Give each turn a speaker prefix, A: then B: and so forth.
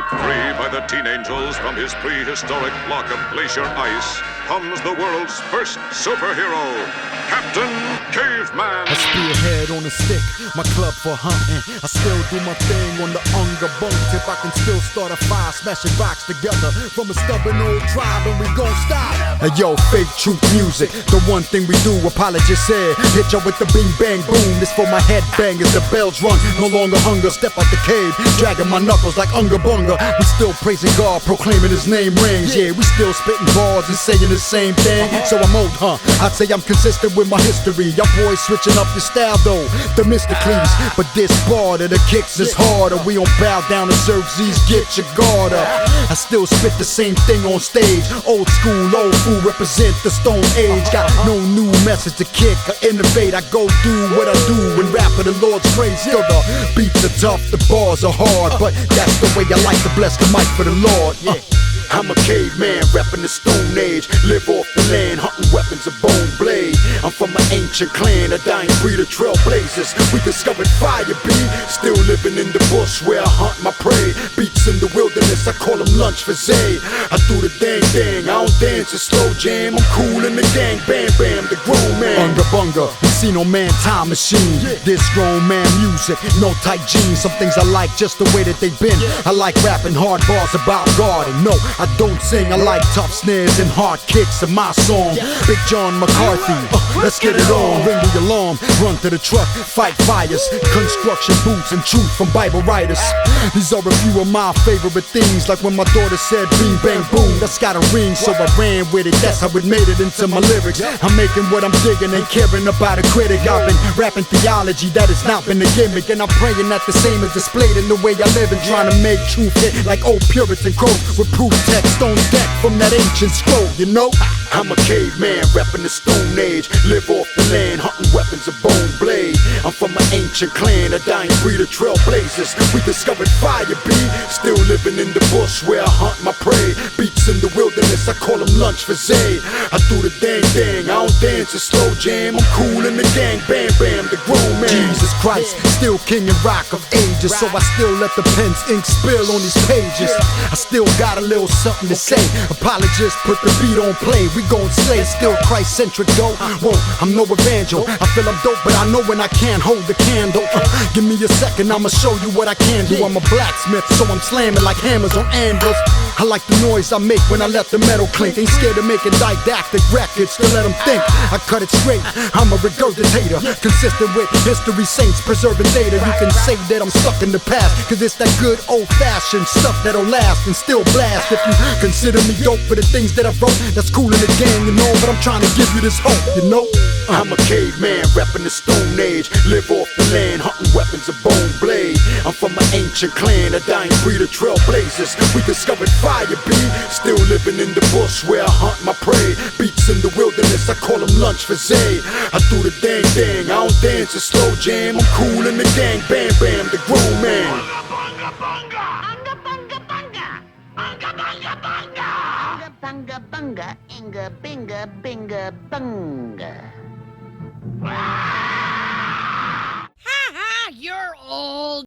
A: Set free by the teen angels from his prehistoric block of glacier ice, comes the world's first superhero, Captain Caveman.
B: A spearhead on a stick, my club for hunting. I still do my thing on the Unga bunk tip. I can still start a fire, smashing rocks together from a stubborn old tribe, and we gon' stop. Hey yo, fake truth music, the one thing we do. Apologist said, hit ya with the bing bang boom. This for my headbang as the bells rung. No longer hunger, step out the cave, dragging my knuckles like Unga Bunga. We still praising God, proclaiming His name rings. Yeah, we still spitting bars and saying the same thing. So I'm old, huh? I'd say I'm consistent with my history. Y'all boys switching up your style though, Themistocles. But this bar to the kicks is harder. We don't bow down to Xerxes, get your guard up. I still spit the same thing on stage. Old school, old fool, represent the Stone Age. Got no new message to kick or innovate. I go do what I do and rap for the Lord's praise. Still the beats are tough, the bars are hard, but that's the way I like to bless the mic for the Lord. I'm a caveman, rapping the Stone Age. Live off the land, hunting weapons of bone blade. I'm from an ancient clan, a dying breed of trailblazers. We discovered fire, B. Still living in the bush where I hunt my prey. Beats in the wilderness, I call them lunch for Zay. I do the dang dang, I don't dance a slow jam. I'm cool in the gang, bam bam, the grown man. Unga Bunga, we see no man time machine. This grown man music, no tight jeans. Some things I like just the way that they been. I like rapping hard bars about God, and no, I don't sing, I like tough snares and hard kicks in my song. Big John McCarthy, let's get it on. Ring the alarm, run to the truck, fight fires. Construction boots and truth from Bible writers. These are a few of my favorite things, like when my daughter said bing bang boom. That's got a ring, so I ran with it. That's how it made it into my lyrics. I'm making what I'm digging, ain't caring about a critic. I've been rapping theology, that has not been a gimmick. And I'm praying that the same is displayed in the way I live, and trying to make truth hit like old Puritan quote with proof text on deck from that ancient scroll, you know? I'm a caveman, rapping the Stone Age. Live off the land, hunting weapons of bone blade. I'm from an ancient clan, a dying breed of trailblazers. We discovered fire, B. Still living in the bush where I hunt my prey. Beats in the wilderness, I call them lunch for Zay. I do the dang dang, I don't dance a slow jam. I'm cool in the gang, bam bam, the grown man. Jesus Christ, still king and rock of ages. So I still let the pen's ink spill on these pages. I still got a little something to say. Apologists, put the beat on play. We gon' slay, still Christ-centric though. Whoa, I'm no evangel. I feel I'm dope, but I know when I can't hold the candle. Give me a second, I'ma show you what I can do. I'm a blacksmith, so I'm slamming like hammers on anvils. I like the noise I make when I let the metal clink. Ain't scared of making didactic records to let them think. I cut it straight, I'm a regurgitator, consistent with history saints, preserving data. You can say that I'm stuck in the past, cause it's that good old-fashioned stuff that'll last and still blast. If you consider me dope for the things that I wrote, that's cool in the game, you know, but I'm trying to give you this hope, you know. I'm a caveman, rapping the Stone Age. Live off the land, hunting weapons of bone blade. I'm from an ancient clan, a dying breed of trailblazers. We discovered fire, B. Still living in the bush where I hunt my prey. Beats in the wilderness, I call them lunch for Zay. I do the dang dang, I don't dance a slow jam. I'm cool in the gang, bam bam, the grown man.
C: Bunga bunga bunga bunga bunga bunga bunga bunga bunga inga binga binga bunga. Ha ha, you're old.